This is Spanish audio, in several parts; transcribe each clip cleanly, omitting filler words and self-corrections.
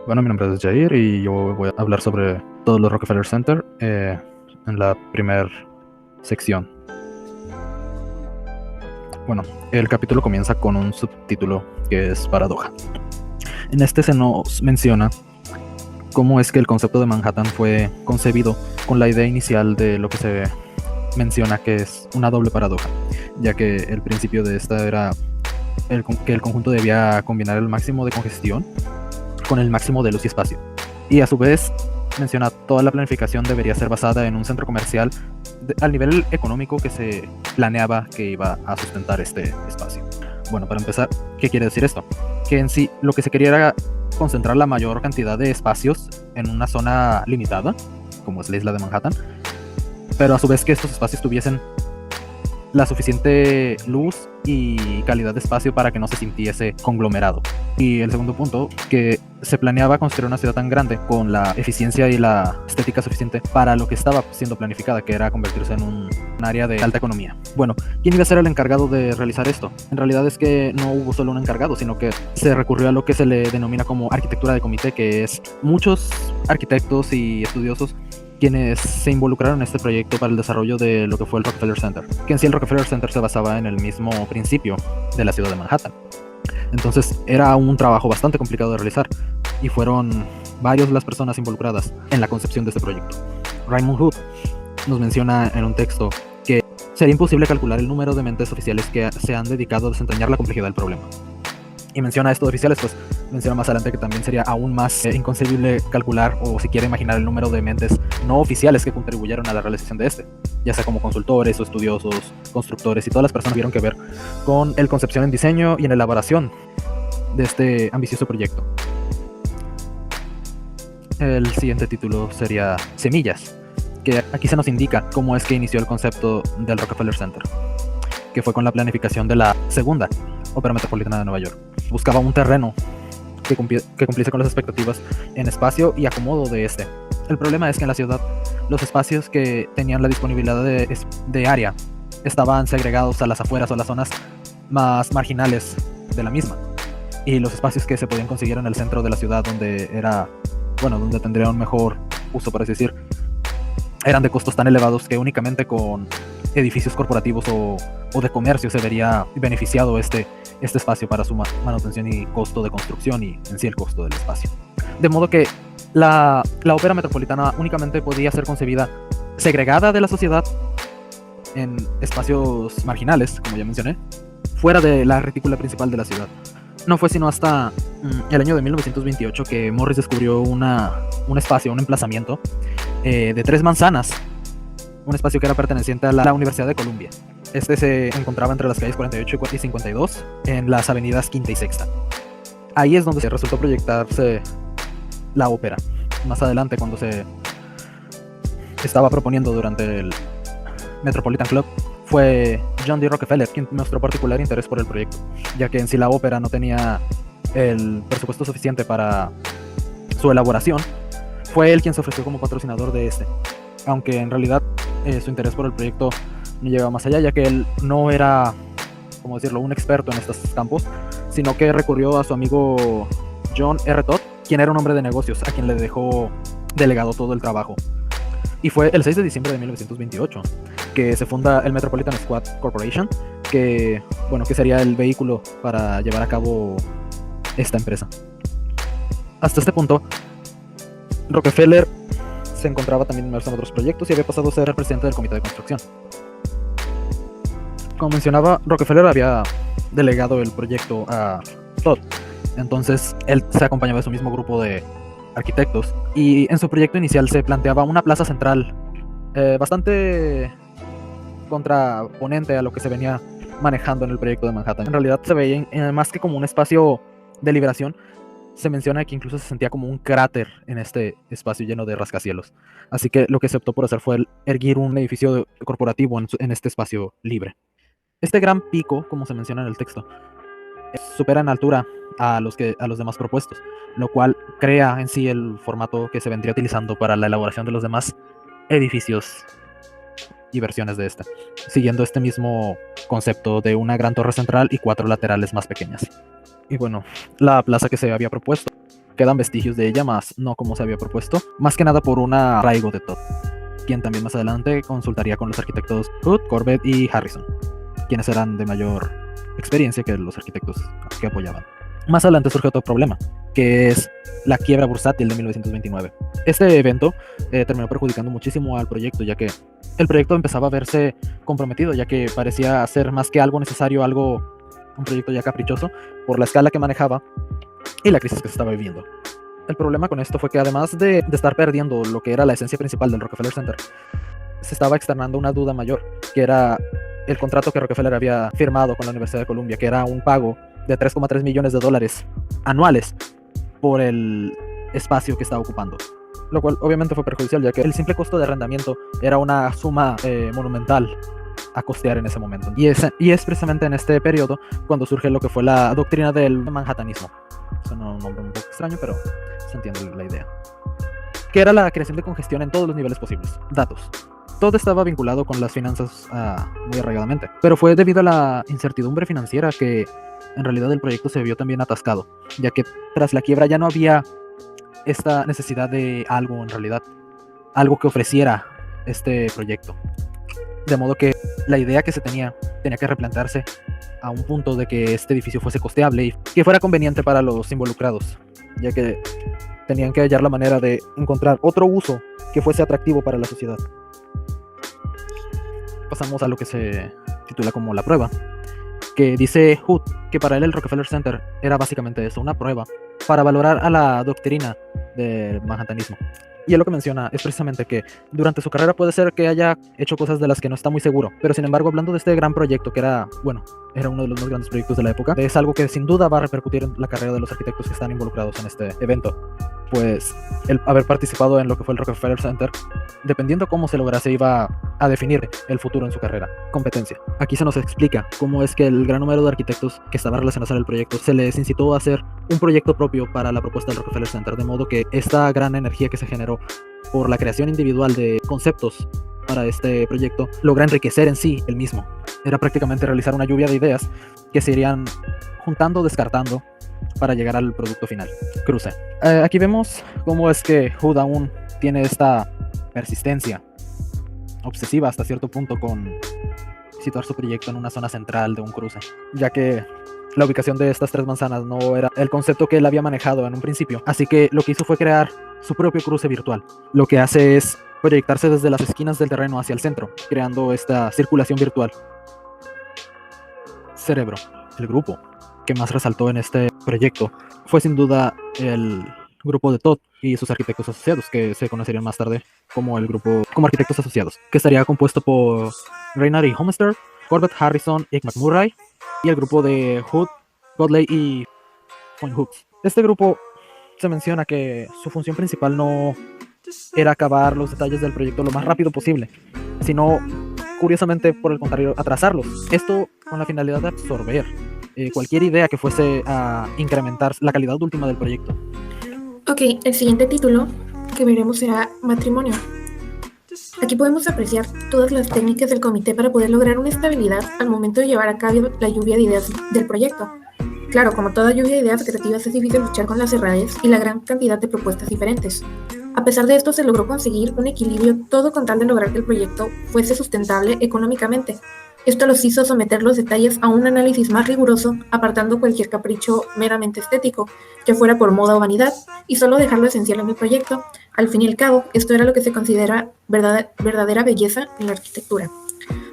Bueno, mi nombre es Jair y yo voy a hablar sobre todos los Rockefeller Center en la primera sección. Bueno, el capítulo comienza con un subtítulo que es Paradoja. En este se nos menciona cómo es que el concepto de Manhattan fue concebido con la idea inicial de lo que se menciona que es una doble paradoja, ya que el principio de esta era que el conjunto debía combinar el máximo de congestión con el máximo de luz y espacio. Y a su vez menciona toda la planificación debería ser basada en un centro comercial al nivel económico que se planeaba que iba a sustentar este espacio. Bueno, para empezar, ¿qué quiere decir esto? Que en sí lo que se quería era concentrar la mayor cantidad de espacios en una zona limitada, como es la isla de Manhattan, pero a su vez que estos espacios tuviesen la suficiente luz y calidad de espacio para que no se sintiese conglomerado. Y el segundo punto, que se planeaba construir una ciudad tan grande con la eficiencia y la estética suficiente para lo que estaba siendo planificada, que era convertirse en un área de alta economía. Bueno, ¿quién iba a ser el encargado de realizar esto? En realidad es que no hubo solo un encargado, sino que se recurrió a lo que se le denomina como arquitectura de comité, que es muchos arquitectos y estudiosos quienes se involucraron en este proyecto para el desarrollo de lo que fue el Rockefeller Center, que en sí el Rockefeller Center se basaba en el mismo principio de la ciudad de Manhattan. Entonces era un trabajo bastante complicado de realizar y fueron varias las personas involucradas en la concepción de este proyecto. Raymond Hood nos menciona en un texto que sería imposible calcular el número de mentes oficiales que se han dedicado a desentrañar la complejidad del problema. Y menciona esto de oficiales, pues menciona más adelante que también sería aún más inconcebible calcular o siquiera imaginar el número de mentes no oficiales que contribuyeron a la realización de este, ya sea como consultores o estudiosos, constructores y todas las personas que tuvieron que ver con el concepción en diseño y en elaboración de este ambicioso proyecto. El siguiente título sería Semillas, que aquí se nos indica cómo es que inició el concepto del Rockefeller Center, que fue con la planificación de la segunda Ópera Metropolitana de Nueva York. Buscaba un terreno que cumpliese con las expectativas en espacio y acomodo de este. El problema es que en la ciudad los espacios que tenían la disponibilidad de área estaban segregados a las afueras o a las zonas más marginales de la misma, y los espacios que se podían conseguir en el centro de la ciudad, donde era, bueno, donde tendría un mejor uso, por así decir, eran de costos tan elevados que únicamente con edificios corporativos o de comercio se vería beneficiado este espacio para su manutención y costo de construcción y en sí el costo del espacio. De modo que la ópera metropolitana únicamente podía ser concebida segregada de la sociedad en espacios marginales, como ya mencioné, fuera de la retícula principal de la ciudad. No fue sino hasta el año de 1928 que Morris descubrió un espacio, un emplazamiento de 3 manzanas, un espacio que era perteneciente a la Universidad de Columbia. Este se encontraba entre las calles 48 y 52 en las avenidas Quinta y Sexta. Ahí es donde se resultó proyectarse la ópera. Más adelante, cuando se estaba proponiendo durante el Metropolitan Club, fue John D. Rockefeller quien mostró particular interés por el proyecto, ya que en sí la ópera no tenía el presupuesto suficiente para su elaboración. Fue él quien se ofreció como patrocinador de este, aunque en realidad su interés por el proyecto no llegaba más allá, ya que él no era, como decirlo, un experto en estos campos, sino que recurrió a su amigo John R. Todd, quien era un hombre de negocios, a quien le dejó delegado todo el trabajo. Y fue el 6 de diciembre de 1928 que se funda el Metropolitan Squad Corporation, que sería el vehículo para llevar a cabo esta empresa. Hasta este punto, Rockefeller se encontraba también inmerso en otros proyectos y había pasado a ser el presidente del comité de construcción. Como mencionaba, Rockefeller había delegado el proyecto a Todd, entonces él se acompañaba de su mismo grupo de arquitectos, y en su proyecto inicial se planteaba una plaza central bastante contraponente a lo que se venía manejando en el proyecto de Manhattan. En realidad se veía más que como un espacio de liberación. Se menciona que incluso se sentía como un cráter en este espacio lleno de rascacielos. Así que lo que se optó por hacer fue erguir un edificio corporativo en este espacio libre. Este gran pico, como se menciona en el texto, supera en altura a los demás propuestos, lo cual crea en sí el formato que se vendría utilizando para la elaboración de los demás edificios y versiones de este, siguiendo este mismo concepto de una gran torre central y 4 laterales más pequeñas. Y bueno, la plaza que se había propuesto Quedan vestigios de ella, más no como se había propuesto, más que nada por un arraigo de Todd, quien también más adelante consultaría con los arquitectos Hood, Corbett y Harrison, quienes eran de mayor experiencia que los arquitectos que apoyaban. Más adelante surge otro problema, que es la quiebra bursátil de 1929. Este evento terminó perjudicando muchísimo al proyecto, ya que el proyecto empezaba a verse comprometido, ya que parecía ser más que algo necesario, un proyecto ya caprichoso, por la escala que manejaba y la crisis que se estaba viviendo. El problema con esto fue que además de estar perdiendo lo que era la esencia principal del Rockefeller Center, se estaba externando una duda mayor, que era el contrato que Rockefeller había firmado con la Universidad de Columbia, que era un pago de $3,3 millones anuales por el espacio que estaba ocupando, lo cual obviamente fue perjudicial, ya que el simple costo de arrendamiento era una suma monumental a costear en ese momento. Y es precisamente en este periodo cuando surge lo que fue la doctrina del manhattanismo. Suena un nombre un poco extraño, pero se entiende la idea. Que era la creación de congestión en todos los niveles posibles. Datos. Todo estaba vinculado con las finanzas muy arraigadamente, pero fue debido a la incertidumbre financiera que en realidad el proyecto se vio también atascado, ya que tras la quiebra ya no había esta necesidad de algo en realidad, algo que ofreciera este proyecto. De modo que la idea que se tenía que replantearse a un punto de que este edificio fuese costeable y que fuera conveniente para los involucrados, ya que tenían que hallar la manera de encontrar otro uso que fuese atractivo para la sociedad. Pasamos a lo que se titula como la prueba, que dice Hood que para él el Rockefeller Center era básicamente eso, una prueba para valorar a la doctrina del manhattanismo. Y él lo que menciona es precisamente que durante su carrera puede ser que haya hecho cosas de las que no está muy seguro, pero sin embargo, hablando de este gran proyecto que era uno de los más grandes proyectos de la época, es algo que sin duda va a repercutir en la carrera de los arquitectos que están involucrados en este evento. Pues el haber participado en lo que fue el Rockefeller Center, dependiendo cómo se lograse, iba a definir el futuro en su carrera. Competencia. Aquí se nos explica cómo es que el gran número de arquitectos que estaban relacionados al proyecto se les incitó a hacer un proyecto propio para la propuesta del Rockefeller Center, de modo que esta gran energía que se generó por la creación individual de conceptos para este proyecto logra enriquecer en sí el mismo. Era prácticamente realizar una lluvia de ideas que se irían juntando, descartando, para llegar al producto final. Cruce. Aquí vemos cómo es que Hood aún tiene esta persistencia obsesiva hasta cierto punto con situar su proyecto en una zona central de un cruce, ya que la ubicación de estas tres manzanas no era el concepto que él había manejado en un principio, así que lo que hizo fue crear su propio cruce virtual. Lo que hace es proyectarse desde las esquinas del terreno hacia el centro, creando esta circulación virtual. Cerebro, el grupo que más resaltó en este proyecto, fue sin duda el grupo de Todd y sus arquitectos asociados, que se conocerían más tarde como el grupo como arquitectos asociados, que estaría compuesto por Reynard y Homester, Corbett, Harrison y McMurray, y el grupo de Hood, Godley y Hooks. Este grupo se menciona que su función principal no era acabar los detalles del proyecto lo más rápido posible, sino, curiosamente, por el contrario, atrasarlos. Esto con la finalidad de absorber cualquier idea que fuese a incrementar la calidad última del proyecto. Ok, el siguiente título que veremos será Matrimonio. Aquí podemos apreciar todas las técnicas del comité para poder lograr una estabilidad al momento de llevar a cabo la lluvia de ideas del proyecto. Claro, como toda lluvia de ideas creativas es difícil luchar con la cerradez y la gran cantidad de propuestas diferentes. A pesar de esto, se logró conseguir un equilibrio, todo con tal de lograr que el proyecto fuese sustentable económicamente. Esto los hizo someter los detalles a un análisis más riguroso, apartando cualquier capricho meramente estético, ya fuera por moda o vanidad, y solo dejar lo esencial en el proyecto. Al fin y al cabo, esto era lo que se considera verdadera belleza en la arquitectura.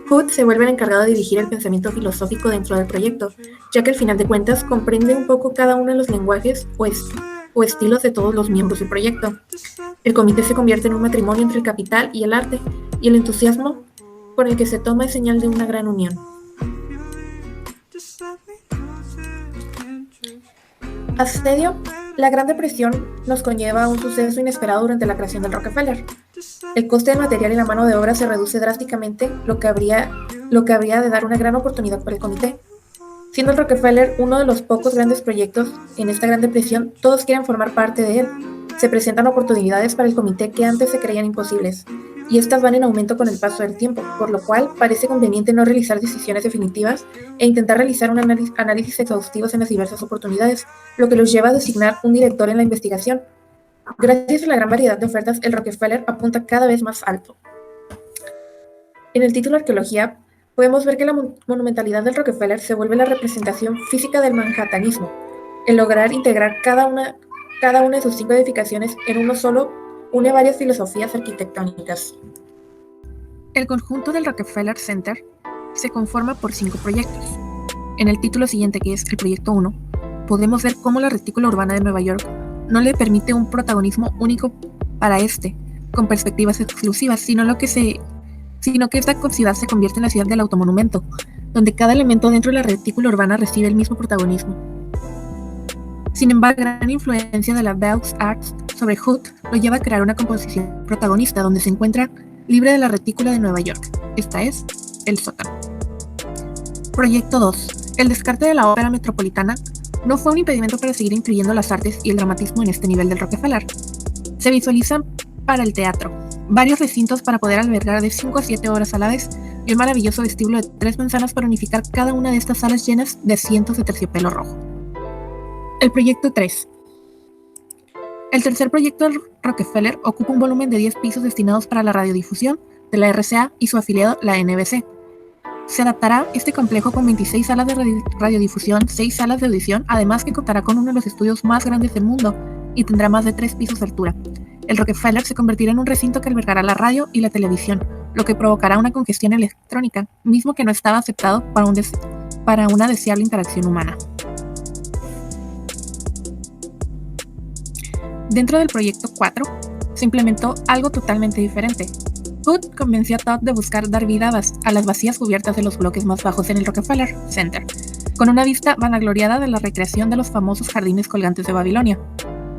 Hood se vuelve el encargado de dirigir el pensamiento filosófico dentro del proyecto, ya que al final de cuentas comprende un poco cada uno de los lenguajes o estilos de todos los miembros del proyecto. El comité se convierte en un matrimonio entre el capital y el arte, y el entusiasmo por el que se toma es señal de una gran unión. Asedio. La Gran Depresión nos conlleva un suceso inesperado durante la creación del Rockefeller. El coste del material y la mano de obra se reduce drásticamente, lo que habría de dar una gran oportunidad para el comité. Siendo el Rockefeller uno de los pocos grandes proyectos en esta Gran Depresión, todos quieren formar parte de él. Se presentan oportunidades para el comité que antes se creían imposibles. y estas van en aumento con el paso del tiempo, por lo cual parece conveniente no realizar decisiones definitivas e intentar realizar un análisis exhaustivos en las diversas oportunidades, lo que los lleva a designar un director en la investigación. Gracias a la gran variedad de ofertas, el Rockefeller apunta cada vez más alto. En el título Arqueología, podemos ver que la monumentalidad del Rockefeller se vuelve la representación física del manhattanismo. El lograr integrar cada una de sus 5 edificaciones en uno solo une varias filosofías arquitectónicas. El conjunto del Rockefeller Center se conforma por 5 proyectos. En el título siguiente, que es el Proyecto 1, podemos ver cómo la retícula urbana de Nueva York no le permite un protagonismo único para con perspectivas exclusivas, sino que esta ciudad se convierte en la ciudad del automonumento, donde cada elemento dentro de la retícula urbana recibe el mismo protagonismo. Sin embargo, la gran influencia de la Beaux Arts sobre Hood lo lleva a crear una composición protagonista donde se encuentra libre de la retícula de Nueva York. Esta es el sótano. Proyecto 2. El descarte de la ópera metropolitana no fue un impedimento para seguir incluyendo las artes y el dramatismo en este nivel del Rockefeller. Se visualizan para el teatro varios recintos para poder albergar de 5 a 7 horas a la vez y un maravilloso vestíbulo de 3 manzanas para unificar cada una de estas salas llenas de cientos de terciopelo rojo. El proyecto 3. El tercer proyecto del Rockefeller ocupa un volumen de 10 pisos destinados para la radiodifusión de la RCA y su afiliado, la NBC. Se adaptará este complejo con 26 salas de radiodifusión, 6 salas de audición, además que contará con uno de los estudios más grandes del mundo y tendrá más de 3 pisos de altura. El Rockefeller se convertirá en un recinto que albergará la radio y la televisión, lo que provocará una congestión electrónica, mismo que no estaba aceptado para una deseable interacción humana. Dentro del proyecto 4, se implementó algo totalmente diferente. Hood convenció a Todd de buscar dar vida a las vacías cubiertas de los bloques más bajos en el Rockefeller Center, con una vista vanagloriada de la recreación de los famosos jardines colgantes de Babilonia.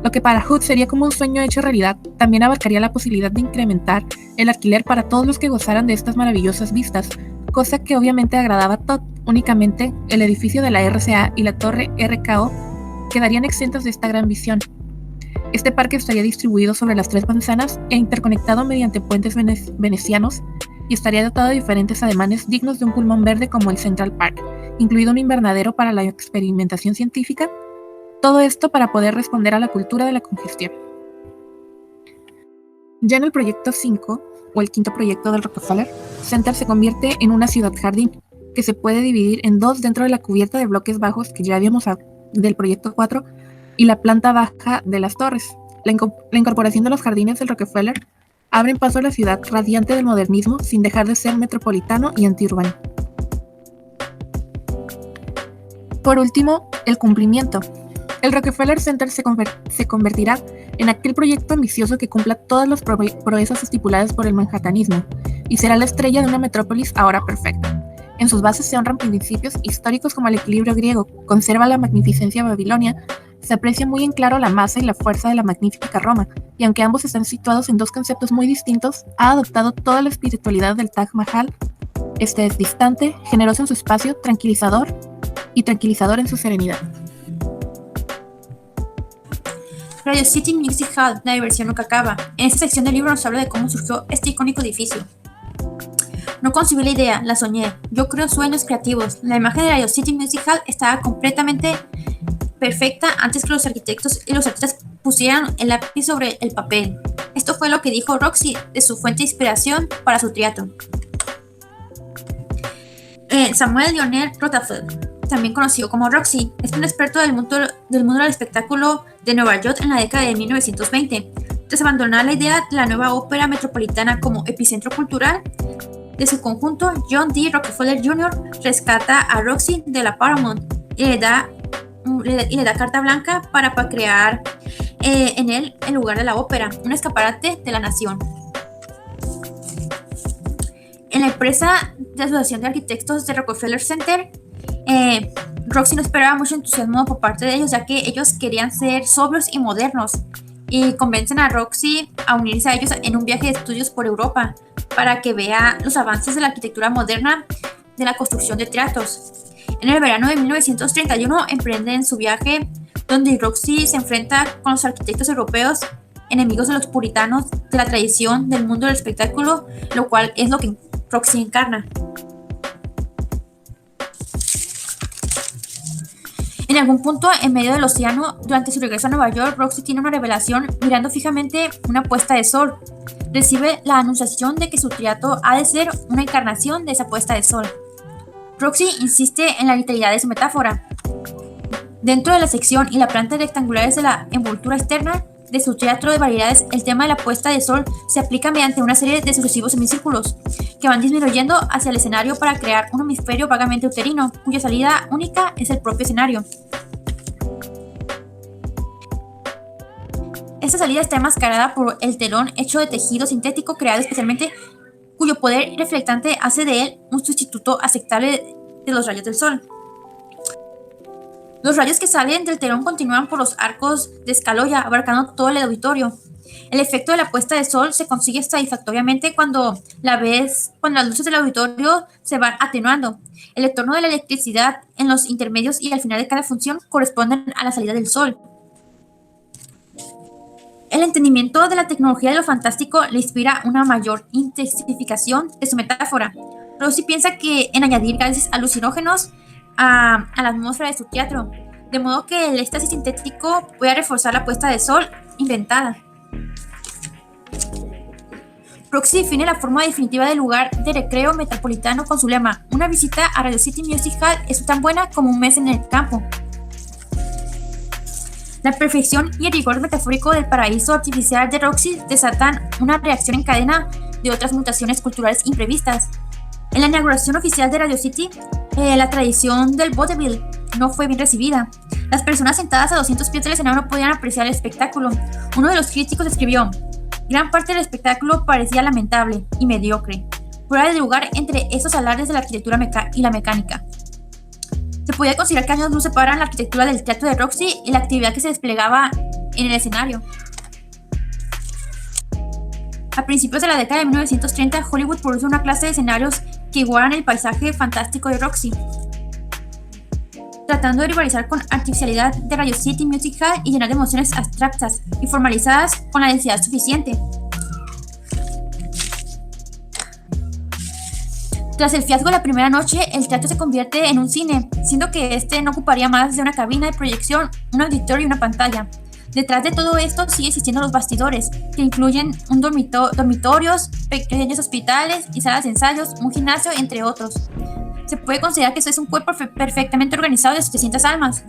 Lo que para Hood sería como un sueño hecho realidad, también abarcaría la posibilidad de incrementar el alquiler para todos los que gozaran de estas maravillosas vistas, cosa que obviamente agradaba a Todd. Únicamente el edificio de la RCA y la torre RKO quedarían exentos de esta gran visión. Este parque estaría distribuido sobre las 3 manzanas e interconectado mediante puentes venecianos y estaría dotado de diferentes ademanes dignos de un pulmón verde como el Central Park, incluido un invernadero para la experimentación científica. Todo esto para poder responder a la cultura de la congestión. Ya en el proyecto 5, o el quinto proyecto del Rockefeller Center, se convierte en una ciudad jardín, que se puede dividir en 2 dentro de la cubierta de bloques bajos que ya habíamos del proyecto 4 y la planta baja de las torres. La incorporación de los jardines del Rockefeller abren paso a la ciudad radiante del modernismo sin dejar de ser metropolitano y antiurbano. Por último, el cumplimiento. El Rockefeller Center se convertirá en aquel proyecto ambicioso que cumpla todas las proezas estipuladas por el manhattanismo y será la estrella de una metrópolis ahora perfecta. En sus bases se honran principios históricos como el equilibrio griego, conserva la magnificencia babilonia, se aprecia muy en claro la masa y la fuerza de la magnífica Roma, y aunque ambos están situados en 2 conceptos muy distintos, ha adoptado toda la espiritualidad del Taj Mahal. Este es distante, generoso en su espacio, tranquilizador en su serenidad. Radio City Music Hall, la diversión nunca acaba. En esta sección del libro nos habla de cómo surgió este icónico edificio. No concibí la idea, la soñé. Yo creo sueños creativos. La imagen de Radio City Music Hall estaba completamente perfecta antes que los arquitectos y los artistas pusieran el lápiz sobre el papel. Esto fue lo que dijo Roxy de su fuente de inspiración para su triatlón. Samuel Lionel Rutherford, también conocido como Roxy, es un experto del mundo del espectáculo de Nueva York en la década de 1920. Tras abandonar la idea de la nueva ópera metropolitana como epicentro cultural de su conjunto, John D. Rockefeller Jr. rescata a Roxy de la Paramount y le da carta blanca para crear en él el lugar de la ópera, un escaparate de la nación. En la empresa de Asociación de Arquitectos de Rockefeller Center, Roxy no esperaba mucho entusiasmo por parte de ellos, ya que ellos querían ser sobrios y modernos, y convencen a Roxy a unirse a ellos en un viaje de estudios por Europa para que vea los avances de la arquitectura moderna de la construcción de teatros. En el verano de 1931 emprenden su viaje, donde Roxy se enfrenta con los arquitectos europeos enemigos de los puritanos de la tradición del mundo del espectáculo, lo cual es lo que Roxy encarna. En algún punto en medio del océano, durante su regreso a Nueva York, Roxy tiene una revelación mirando fijamente una puesta de sol. Recibe la anunciación de que su triato ha de ser una encarnación de esa puesta de sol. Roxy insiste en la literalidad de su metáfora. Dentro de la sección y la planta rectangulares de la envoltura externa de su teatro de variedades, el tema de la puesta de sol se aplica mediante una serie de sucesivos semicírculos que van disminuyendo hacia el escenario para crear un hemisferio vagamente uterino, cuya salida única es el propio escenario. Esta salida está enmascarada por el telón hecho de tejido sintético creado especialmente, cuyo poder reflectante hace de él un sustituto aceptable de los rayos del sol. Los rayos que salen del telón continúan por los arcos de escaloya, abarcando todo el auditorio. El efecto de la puesta de sol se consigue satisfactoriamente cuando las luces del auditorio se van atenuando. El retorno de la electricidad en los intermedios y al final de cada función corresponden a la salida del sol. El entendimiento de la tecnología de lo fantástico le inspira una mayor intensificación de su metáfora. Roxy piensa que en añadir gases alucinógenos a la atmósfera de su teatro, de modo que el éxtasis sintético pueda reforzar la puesta de sol inventada. Roxy define la forma definitiva del lugar de recreo metropolitano con su lema: una visita a Radio City Music Hall es tan buena como un mes en el campo. La perfección y el rigor metafórico del paraíso artificial de Roxy desatan una reacción en cadena de otras mutaciones culturales imprevistas. En la inauguración oficial de Radio City, la tradición del vaudeville no fue bien recibida. Las personas sentadas a 200 pies del escenario no podían apreciar el espectáculo. Uno de los críticos escribió: gran parte del espectáculo parecía lamentable y mediocre, fuera de lugar entre esos alardes de la arquitectura y la mecánica. Se podía considerar que años luz separan la arquitectura del teatro de Roxy y la actividad que se desplegaba en el escenario. A principios de la década de 1930, Hollywood produjo una clase de escenarios que igualan el paisaje fantástico de Roxy, tratando de rivalizar con artificialidad de Radio City Music Hall y llenar de emociones abstractas y formalizadas con la densidad suficiente. Tras el fiasco de la primera noche, el teatro se convierte en un cine, siendo que este no ocuparía más de una cabina de proyección, un auditorio y una pantalla. Detrás de todo esto sigue existiendo los bastidores, que incluyen dormitorios, pequeños hospitales y salas de ensayos, un gimnasio, entre otros. Se puede considerar que esto es un cuerpo perfectamente organizado de 700 almas.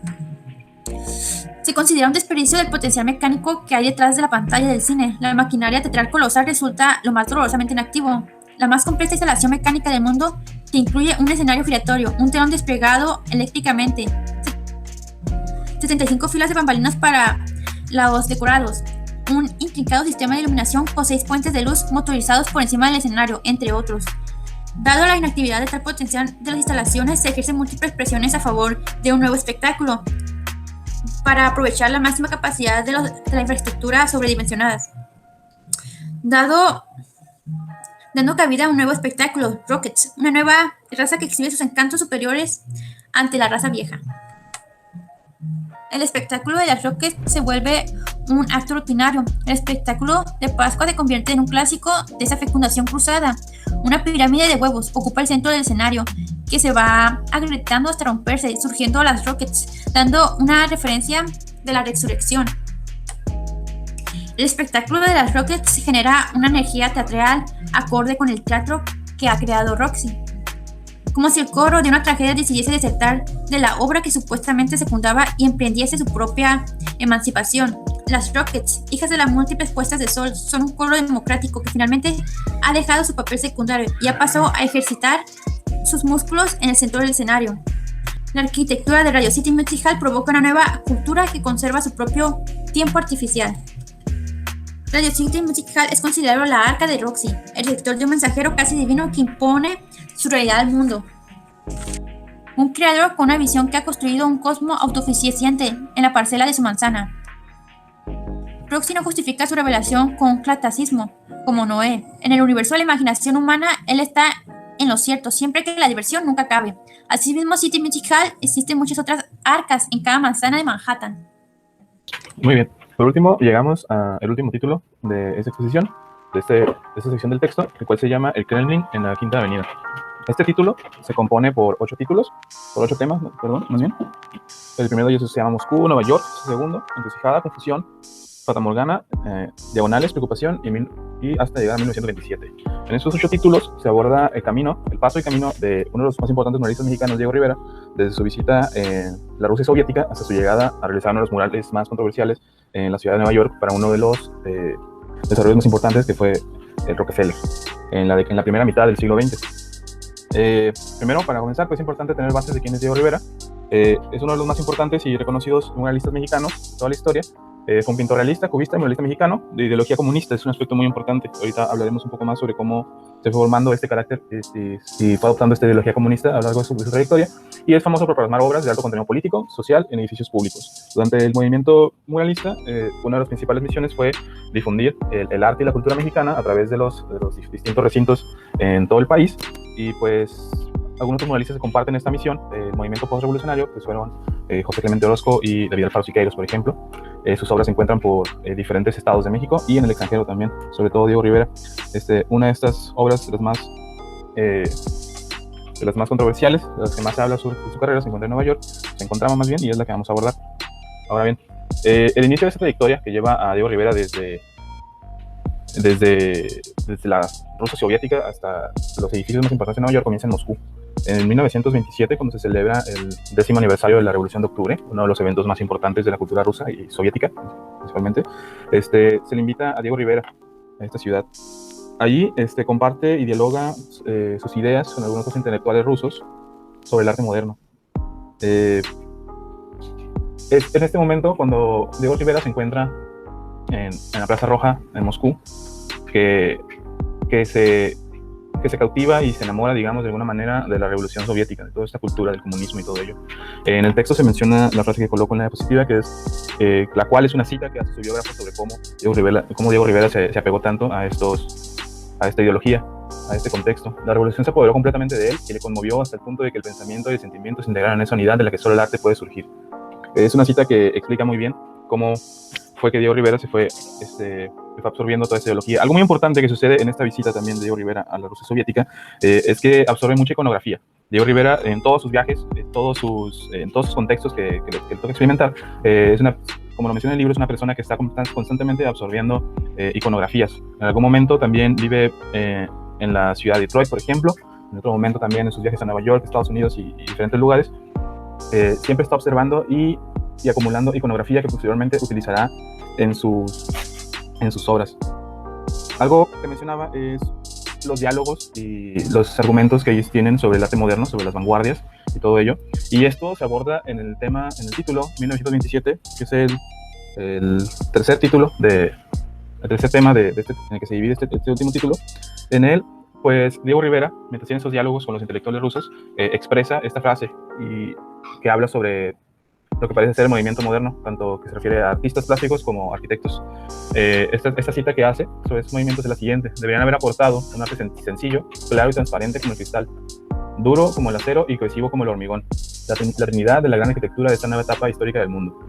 Se considera un desperdicio del potencial mecánico que hay detrás de la pantalla del cine. La maquinaria teatral colosal resulta lo más dolorosamente inactivo. La más compleja instalación mecánica del mundo, que incluye un escenario giratorio, un telón desplegado eléctricamente, 75 filas de bambalinas para los decorados, un intrincado sistema de iluminación con 6 puentes de luz motorizados por encima del escenario, entre otros. Dado la inactividad de tal potencial de las instalaciones, se ejercen múltiples presiones a favor de un nuevo espectáculo para aprovechar la máxima capacidad de la infraestructura sobredimensionadas. Dando cabida a un nuevo espectáculo, Rockets, una nueva raza que exhibe sus encantos superiores ante la raza vieja. El espectáculo de las Rockets se vuelve un acto rutinario. El espectáculo de Pascua se convierte en un clásico de esa fecundación cruzada. Una pirámide de huevos ocupa el centro del escenario, que se va agrietando hasta romperse, surgiendo a las Rockets, dando una referencia de la resurrección. El espectáculo de las Rockets genera una energía teatral acorde con el teatro que ha creado Roxy. Como si el coro de una tragedia decidiese desertar de la obra que supuestamente secundaba y emprendiese su propia emancipación. Las Rockets, hijas de las múltiples puestas de sol, son un coro democrático que finalmente ha dejado su papel secundario y ha pasado a ejercitar sus músculos en el centro del escenario. La arquitectura de Radio City Music Hall provoca una nueva cultura que conserva su propio tiempo artificial. Radio City Music Hall es considerado la arca de Roxy, el receptor de un mensajero casi divino que impone su realidad al mundo. Un creador con una visión que ha construido un cosmos autosuficiente en la parcela de su manzana. Roxy no justifica su revelación con un clasicismo, como Noé. En el universo de la imaginación humana, él está en lo cierto, siempre que la diversión nunca cabe. Asimismo, City Music Hall existen muchas otras arcas en cada manzana de Manhattan. Muy bien. Por último, llegamos al último título de esta exposición, de esta sección del texto, el cual se llama El Kremlin en la Quinta Avenida. Este título se compone por 8 temas, perdón, más bien. El primero de ellos se llama Moscú, Nueva York. El segundo, Encrucijada, Confusión, Fata Morgana, Diagonales, Preocupación y hasta llegar a 1927. En estos 8 títulos se aborda el paso y camino de uno de los más importantes muralistas mexicanos, Diego Rivera, desde su visita en la Rusia soviética hasta su llegada a realizar uno de los murales más controversiales en la ciudad de Nueva York para uno de los desarrollos más importantes, que fue el Rockefeller, en la primera mitad del siglo XX. Primero, para comenzar, pues es importante tener bases de quién es Diego Rivera. Es uno de los más importantes y reconocidos muralistas mexicanos de toda la historia. Fue un pintor realista, cubista y muralista mexicano de ideología comunista. Es un aspecto muy importante. Ahorita hablaremos un poco más sobre cómo se fue formando este carácter y fue adoptando esta ideología comunista a lo largo de su trayectoria. Y es famoso por plasmar obras de alto contenido político, social, en edificios públicos. Durante el movimiento muralista, una de las principales misiones fue difundir el arte y la cultura mexicana a través de los distintos recintos en todo el país. Y pues algunos muralistas que comparten esta misión del movimiento postrevolucionario pues fueron José Clemente Orozco y David Alfaro Siqueiros, por ejemplo. Sus obras se encuentran por diferentes estados de México y en el extranjero también, sobre todo Diego Rivera. Una de estas obras, de las más controversiales, de las que más se habla sobre su carrera, se encuentra en Nueva York, se encontraba más bien, y es la que vamos a abordar. Ahora bien, el inicio de esta trayectoria que lleva a Diego Rivera desde la Rusia soviética hasta los edificios más importantes de Nueva York comienza en Moscú. En 1927, cuando se celebra el 10º aniversario de la Revolución de Octubre, uno de los eventos más importantes de la cultura rusa y soviética, principalmente, se le invita a Diego Rivera a esta ciudad. Allí comparte y dialoga sus ideas con algunos otros intelectuales rusos sobre el arte moderno. Es en este momento cuando Diego Rivera se encuentra en la Plaza Roja en Moscú, que se cautiva y se enamora, digamos, de alguna manera de la revolución soviética, de toda esta cultura del comunismo y todo ello. En el texto se menciona la frase que coloco en la diapositiva, que es la cual es una cita que hace su biógrafo sobre cómo Diego Rivera se apegó tanto a esta ideología, a este contexto. La revolución se apoderó completamente de él y le conmovió hasta el punto de que el pensamiento y el sentimiento se integraron en esa unidad de la que solo el arte puede surgir. Es una cita que explica muy bien cómo fue que Diego Rivera se fue absorbiendo toda esta ideología. Algo muy importante que sucede en esta visita también de Diego Rivera a la Rusia soviética es que absorbe mucha iconografía. Diego Rivera, en todos sus viajes, en todos sus contextos que le toca experimentar, como lo menciona el libro, es una persona que está constantemente absorbiendo iconografías. En algún momento también vive en la ciudad de Detroit, por ejemplo. En otro momento también en sus viajes a Nueva York, Estados Unidos y diferentes lugares. Siempre está observando y acumulando iconografía que posteriormente utilizará en sus obras. Algo que mencionaba es los diálogos y los argumentos que ellos tienen sobre el arte moderno, sobre las vanguardias y todo ello. Y esto se aborda en el título 1927, que es el tercer tema en el que se divide este último título. En él, pues Diego Rivera, mientras tiene esos diálogos con los intelectuales rusos, expresa esta frase y que habla sobre lo que parece ser el movimiento moderno, tanto que se refiere a artistas plásticos como arquitectos. Esta cita que hace sobre estos movimientos es la siguiente: deberían haber aportado un arte sencillo, claro y transparente como el cristal, duro como el acero y cohesivo como el hormigón, la trinidad de la gran arquitectura de esta nueva etapa histórica del mundo.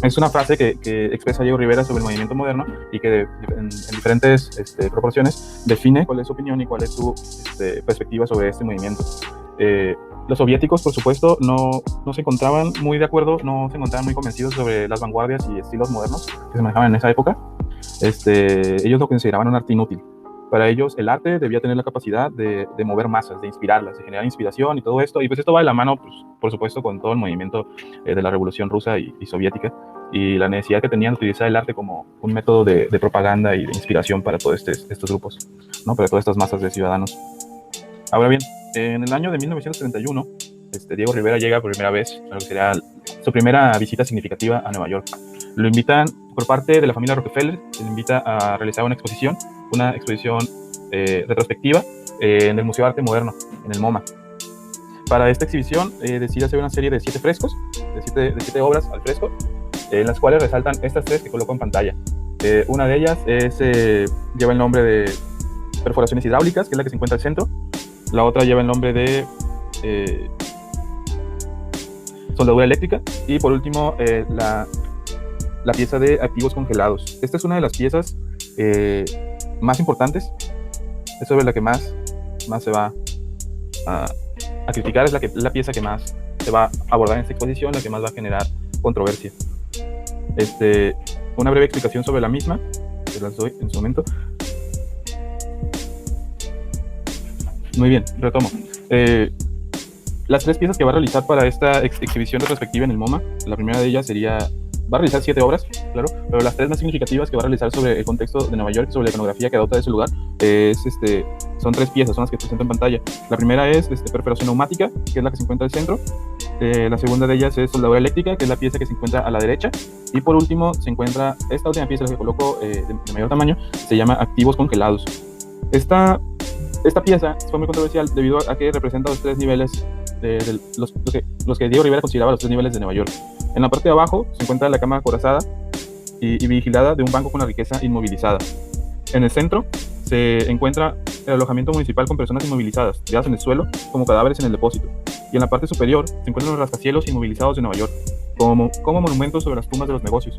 Es una frase que expresa Diego Rivera sobre el movimiento moderno y que en diferentes proporciones define cuál es su opinión y cuál es su perspectiva sobre este movimiento. Los soviéticos, por supuesto, no se encontraban muy de acuerdo, no se encontraban muy convencidos sobre las vanguardias y estilos modernos que se manejaban en esa época. Ellos lo consideraban un arte inútil. Para ellos, el arte debía tener la capacidad de mover masas, de inspirarlas, de generar inspiración y todo esto. Y pues esto va de la mano, pues, por supuesto, con todo el movimiento de la revolución rusa y soviética, y la necesidad que tenían de utilizar el arte como un método de propaganda y de inspiración para todos estos grupos, ¿no? Para todas estas masas de ciudadanos. Ahora bien, en el año de 1931, Diego Rivera llega por primera vez a lo que será su primera visita significativa a Nueva York. Lo invitan por parte de la familia Rockefeller, le invita a realizar una exposición retrospectiva en el Museo de Arte Moderno, en el MoMA. Para esta exhibición decide hacer una serie de 7 frescos, de 7 obras al fresco, en las cuales resaltan estas 3 que coloco en pantalla. Una de ellas lleva el nombre de Perforaciones Hidráulicas, que es la que se encuentra al centro. La otra lleva el nombre de Soldadura Eléctrica. Y por último, la pieza de activos congelados. Esta es una de las piezas más importantes, es sobre la que más se va a criticar, es la pieza que más se va a abordar en esta exposición, la que más va a generar controversia. Una breve explicación sobre la misma, que las doy en su momento. Muy bien, retomo. Las 3 piezas que va a realizar para esta exhibición retrospectiva en el MoMA, la primera de ellas va a realizar 7 obras, claro, pero las 3 más significativas que va a realizar sobre el contexto de Nueva York, sobre la iconografía que adopta de ese lugar, son 3 piezas, son las que presento en pantalla. La primera es perforación neumática, que es la que se encuentra al centro. La segunda de ellas es soldadura eléctrica, que es la pieza que se encuentra a la derecha. Y por último se encuentra esta última pieza, la que coloco de mayor tamaño, se llama activos congelados. Esta pieza fue muy controversial debido a que representa los 3 niveles, los que Diego Rivera consideraba los 3 niveles de Nueva York. En la parte de abajo se encuentra la cama acorazada y vigilada de un banco con la riqueza inmovilizada. En el centro se encuentra el alojamiento municipal con personas inmovilizadas, tiradas en el suelo como cadáveres en el depósito. Y en la parte superior se encuentran los rascacielos inmovilizados de Nueva York, como monumentos sobre las tumbas de los negocios.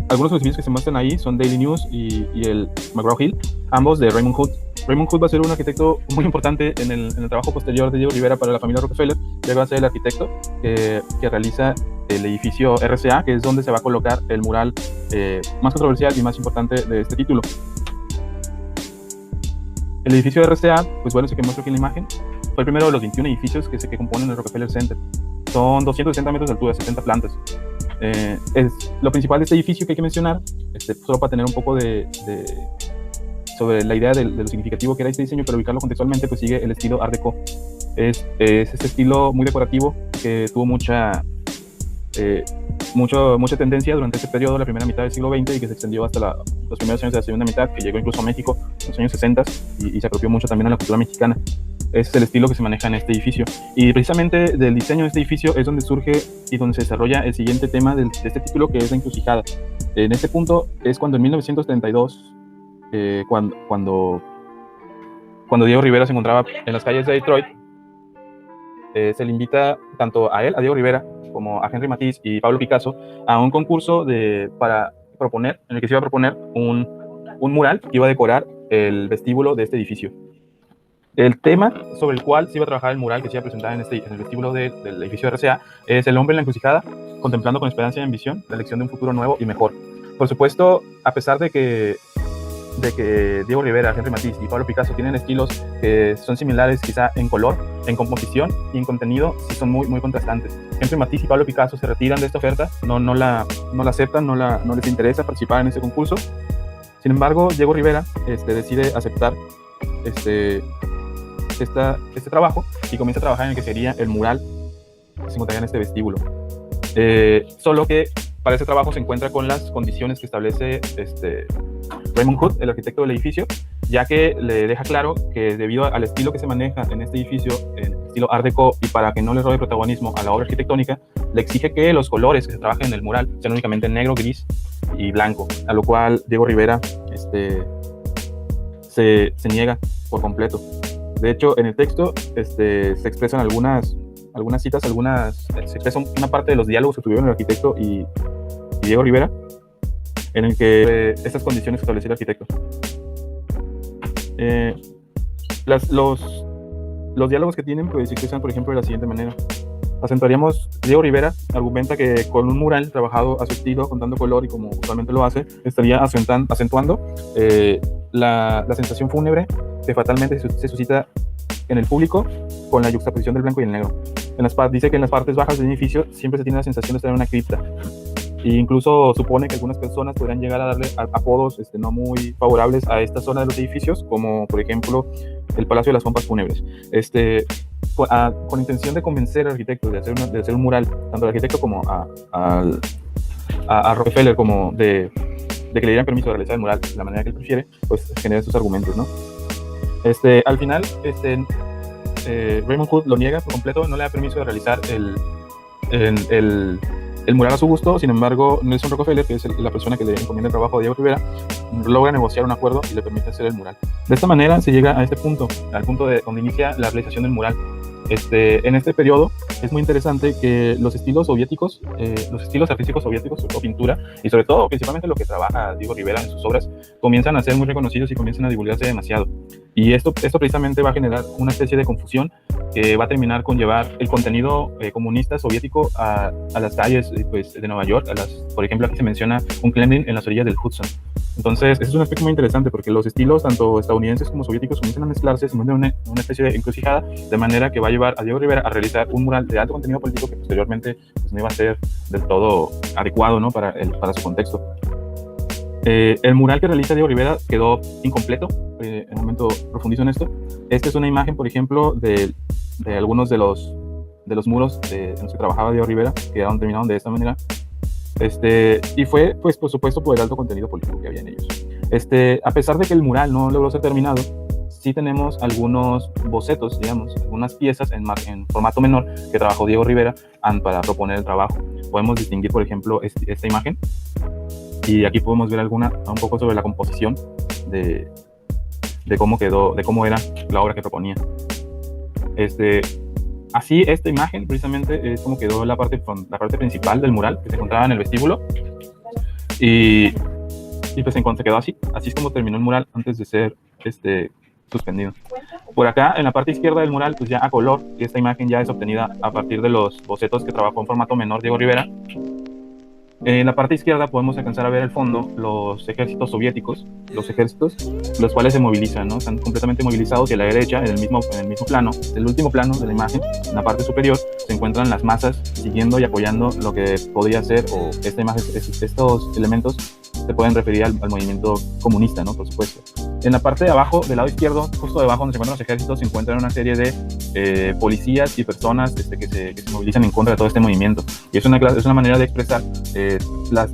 Algunos edificios que se muestran ahí son Daily News y el McGraw-Hill, ambos de Raymond Hood. Raymond Hood va a ser un arquitecto muy importante en el trabajo posterior de Diego Rivera para la familia Rockefeller, ya que va a ser el arquitecto que realiza el edificio RCA, que es donde se va a colocar el mural más controversial y más importante de este título. El edificio RCA, pues bueno, ese que muestro aquí en la imagen, fue el primero de los 21 edificios que componen el Rockefeller Center. Son 260 metros de altura, 70 plantas. Es lo principal de este edificio que hay que mencionar, solo para tener un poco sobre la idea de lo significativo que era este diseño, pero ubicarlo contextualmente, pues sigue el estilo Art Deco. Es este estilo muy decorativo que tuvo mucha tendencia durante este periodo, la primera mitad del siglo XX, y que se extendió hasta los primeros años de la segunda mitad, que llegó incluso a México en los años 60 y se apropió mucho también a la cultura mexicana. Ese es el estilo que se maneja en este edificio. Y precisamente del diseño de este edificio es donde surge y donde se desarrolla el siguiente tema de este título, que es la encrucijada. En este punto es cuando en 1932, cuando Diego Rivera se encontraba en las calles de Detroit, se le invita tanto a él, a Diego Rivera, como a Henry Matisse y Pablo Picasso a un concurso en el que se iba a proponer un mural que iba a decorar el vestíbulo de este edificio. El tema sobre el cual se iba a trabajar el mural que se iba a presentar en el vestíbulo del edificio RCA es el hombre en la encrucijada, contemplando con esperanza y ambición la elección de un futuro nuevo y mejor. Por supuesto, a pesar de que Diego Rivera, Henry Matisse y Pablo Picasso tienen estilos que son similares quizá en color, en composición y en contenido, sí son muy, muy contrastantes. Henry Matisse y Pablo Picasso se retiran de esta oferta, no la aceptan, no les interesa participar en este concurso. Sin embargo, Diego Rivera decide aceptar este trabajo y comienza a trabajar en el que sería el mural que se encontraría en este vestíbulo. Solo que para ese trabajo se encuentra con las condiciones que establece Raymond Hood, el arquitecto del edificio, ya que le deja claro que debido al estilo que se maneja en este edificio, el estilo Art Deco, y para que no le robe protagonismo a la obra arquitectónica, le exige que los colores que se trabajen en el mural sean únicamente negro, gris y blanco, a lo cual Diego Rivera se niega por completo. De hecho, en el texto se expresan algunas citas, se expresa una parte de los diálogos que tuvieron el arquitecto y Diego Rivera, en el que estas condiciones que estableció el arquitecto. Los diálogos que tienen pues se expresan, por ejemplo, de la siguiente manera. Diego Rivera argumenta que con un mural trabajado a su estilo, con tanto color y como usualmente lo hace, estaría acentuando la sensación fúnebre que fatalmente se suscita en el público con la yuxtaposición del blanco y el negro. Dice que en las partes bajas del edificio siempre se tiene la sensación de estar en una cripta. E incluso supone que algunas personas podrían llegar a darle apodos no muy favorables a esta zona de los edificios, como por ejemplo el Palacio de las Pompas Fúnebres. Con intención de convencer al arquitecto de hacer un mural, tanto al arquitecto como a Rockefeller, como de que le dieran permiso de realizar el mural de la manera que él prefiere, pues genera estos argumentos, ¿no? Al final, Raymond Hood lo niega por completo, no le da permiso de realizar el mural a su gusto. Sin embargo, Nelson Rockefeller, que es la persona que le encomienda el trabajo a Diego Rivera, logra negociar un acuerdo y le permite hacer el mural. De esta manera se llega a este punto, al punto donde inicia la realización del mural. En este periodo es muy interesante que los estilos soviéticos, los estilos artísticos soviéticos, sobre todo pintura, y sobre todo principalmente lo que trabaja Diego Rivera en sus obras, comienzan a ser muy reconocidos y comienzan a divulgarse demasiado. Y esto precisamente va a generar una especie de confusión que va a terminar con llevar el contenido comunista soviético a las calles pues, de Nueva York. Por ejemplo, aquí se menciona un Kremlin en las orillas del Hudson. Entonces, es un aspecto muy interesante porque los estilos, tanto estadounidenses como soviéticos, comienzan a mezclarse, se mueven una especie de encrucijada, de manera que va a llevar a Diego Rivera a realizar un mural de alto contenido político que posteriormente pues, no iba a ser del todo adecuado, ¿no? para su contexto. El mural que realiza Diego Rivera quedó incompleto. En un momento profundizo en esto. Esta es una imagen, por ejemplo, de algunos de los muros en los que trabajaba Diego Rivera, que quedaron terminados de esta manera. Y fue, pues, por supuesto, por el alto contenido político que había en ellos. A pesar de que el mural no logró ser terminado, sí tenemos algunos bocetos, digamos, algunas piezas en formato menor que trabajó Diego Rivera para proponer el trabajo. Podemos distinguir, por ejemplo, esta imagen, y aquí podemos ver un poco sobre la composición de cómo quedó, de cómo era la obra que proponía. Así, esta imagen precisamente es como quedó la parte principal del mural, que se encontraba en el vestíbulo, y pues se quedó así. Así es como terminó el mural antes de ser suspendido. Por acá, en la parte izquierda del mural, pues ya a color, y esta imagen ya es obtenida a partir de los bocetos que trabajó en formato menor Diego Rivera. En la parte izquierda podemos alcanzar a ver al fondo los ejércitos soviéticos, los cuales se movilizan, ¿no? Están completamente movilizados, y a la derecha, en el mismo plano, el último plano de la imagen, en la parte superior, se encuentran las masas siguiendo y apoyando lo que podría ser, o esta imagen, estos elementos se pueden referir al movimiento comunista, ¿no? Por supuesto. En la parte de abajo, del lado izquierdo, justo debajo donde se encuentran los ejércitos, se encuentran una serie de policías y personas que se movilizan en contra de todo este movimiento. Y es una manera de expresar la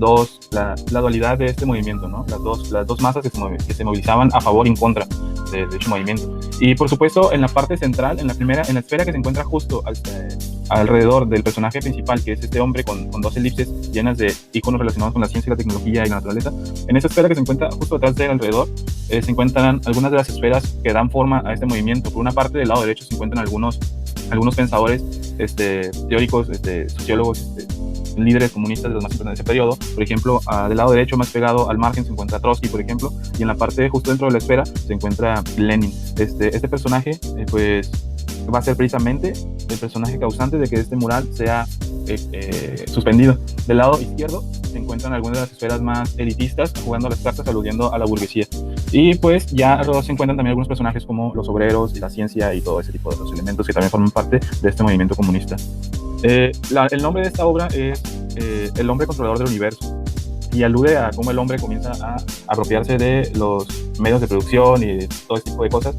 dualidad de este movimiento, ¿no? Las dos masas que se movilizaban a favor y en contra de dicho movimiento. Y por supuesto, en la parte central, en la esfera que se encuentra justo alrededor del personaje principal, que es este hombre con dos elipses llenas de iconos relacionados con la ciencia, la tecnología y la naturaleza, en esa esfera que se encuentra justo detrás de él alrededor, se encuentran algunas de las esferas que dan forma a este movimiento. Por una parte, del lado derecho se encuentran algunos pensadores teóricos, sociólogos, líderes comunistas de los más importantes de ese periodo. Por ejemplo, del lado derecho, más pegado al margen, se encuentra Trotsky, por ejemplo, y en la parte justo dentro de la esfera se encuentra Lenin. Este personaje pues va a ser precisamente el personaje causante de que este mural sea suspendido. Del lado izquierdo se encuentran algunas de las esferas más elitistas jugando las cartas, aludiendo a la burguesía. Y pues ya alrededor se encuentran también algunos personajes como los obreros y la ciencia y todo ese tipo de otros elementos que también forman parte de este movimiento comunista. El nombre de esta obra es El hombre controlador del universo, y alude a cómo el hombre comienza a apropiarse de los medios de producción y de todo este tipo de cosas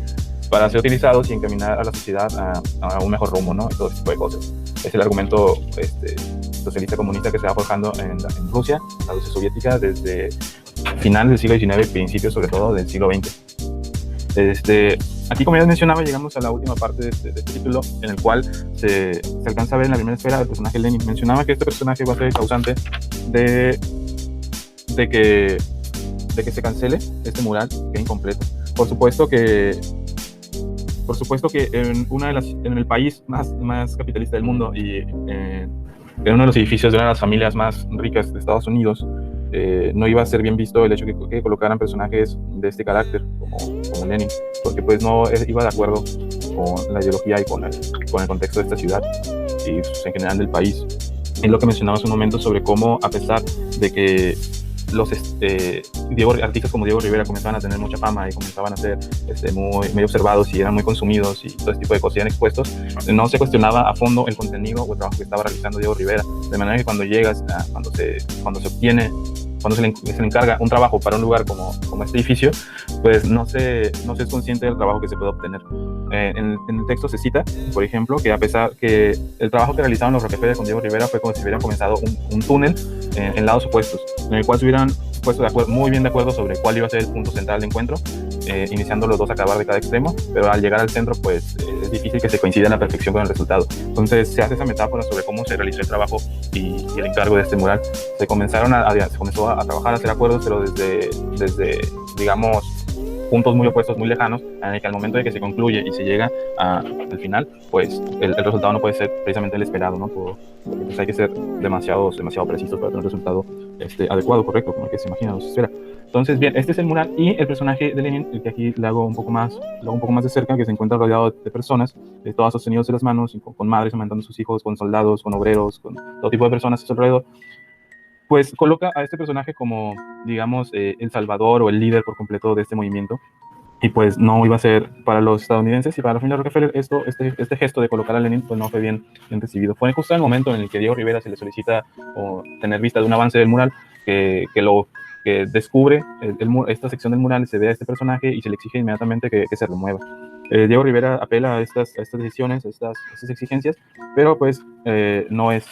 para ser utilizados y encaminar a la sociedad a un mejor rumbo, ¿no? Y todo ese tipo de cosas. Es el argumento socialista comunista que se va forjando en Rusia, la Rusia soviética, desde finales del siglo XIX, principios sobre todo del siglo XX. Aquí, como ya mencionaba, llegamos a la última parte de este título, en el cual se alcanza a ver en la primera esfera el personaje Lenin. Mencionaba que este personaje va a ser el causante de que se cancele este mural, que es incompleto. Por supuesto que en el país más capitalista del mundo y en uno de los edificios de una de las familias más ricas de Estados Unidos, no iba a ser bien visto el hecho que colocaran personajes de este carácter como Lenin, porque pues no iba de acuerdo con la ideología y con el contexto de esta ciudad y pues, en general del país. Es lo que mencionaba hace un momento sobre cómo, a pesar de que los artistas como Diego Rivera comenzaban a tener mucha fama y comenzaban a ser muy observados y eran muy consumidos y todo este tipo de cosas, eran expuestos, no se cuestionaba a fondo el contenido o el trabajo que estaba realizando Diego Rivera, de manera que cuando llegas cuando se le encarga un trabajo para un lugar como este edificio, pues no se es consciente del trabajo que se puede obtener. En el texto se cita, por ejemplo, que a pesar que el trabajo que realizaban los Rockefeller con Diego Rivera fue como si hubieran comenzado un túnel en lados opuestos, en el cual se hubieran puesto muy bien de acuerdo sobre cuál iba a ser el punto central de encuentro, iniciando los dos a acabar de cada extremo, pero al llegar al centro, pues es difícil que se coincida en la perfección con el resultado. Entonces se hace esa metáfora sobre cómo se realizó el trabajo y el encargo de este mural. Se comenzó a trabajar, a hacer acuerdos, pero desde digamos, puntos muy opuestos, muy lejanos, en el que al momento de que se concluye y se llega al final, pues el resultado no puede ser precisamente el esperado, ¿no? Porque pues hay que ser demasiado precisos para tener un resultado adecuado, correcto, como el que se imagina o se espera. Entonces, bien, este es el mural y el personaje de Lenin, el que aquí le hago un poco más de cerca, que se encuentra rodeado de personas, todas sostenidos de las manos, y con madres amamantando a sus hijos, con soldados, con obreros, con todo tipo de personas a su alrededor. Pues coloca a este personaje como, digamos, el salvador o el líder por completo de este movimiento. Y pues no iba a ser para los estadounidenses y para la familia Rockefeller este gesto de colocar a Lenin pues no fue bien recibido. Fue justo en el momento en el que Diego Rivera se le solicita tener vista de un avance del mural que descubre esta sección del mural, se ve a este personaje y se le exige inmediatamente que se remueva. Diego Rivera apela a estas decisiones, a estas exigencias, pero pues no es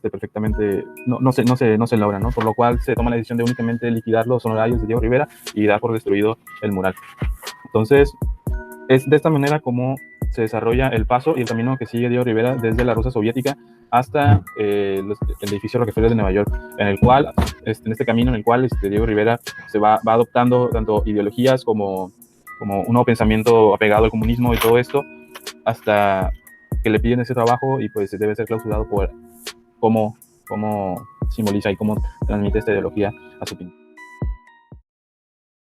perfectamente, no se logra, ¿no? Por lo cual se toma la decisión de únicamente liquidar los honorarios de Diego Rivera y dar por destruido el mural. Entonces, es de esta manera como se desarrolla el paso y el camino que sigue Diego Rivera desde la Rusia soviética hasta el edificio Rockefeller de Nueva York, en el cual, en este camino en el cual Diego Rivera se va adoptando tanto ideologías como un nuevo pensamiento apegado al comunismo y todo esto, hasta que le piden ese trabajo y pues debe ser clausurado por cómo simboliza y cómo transmite esta ideología a su pintura.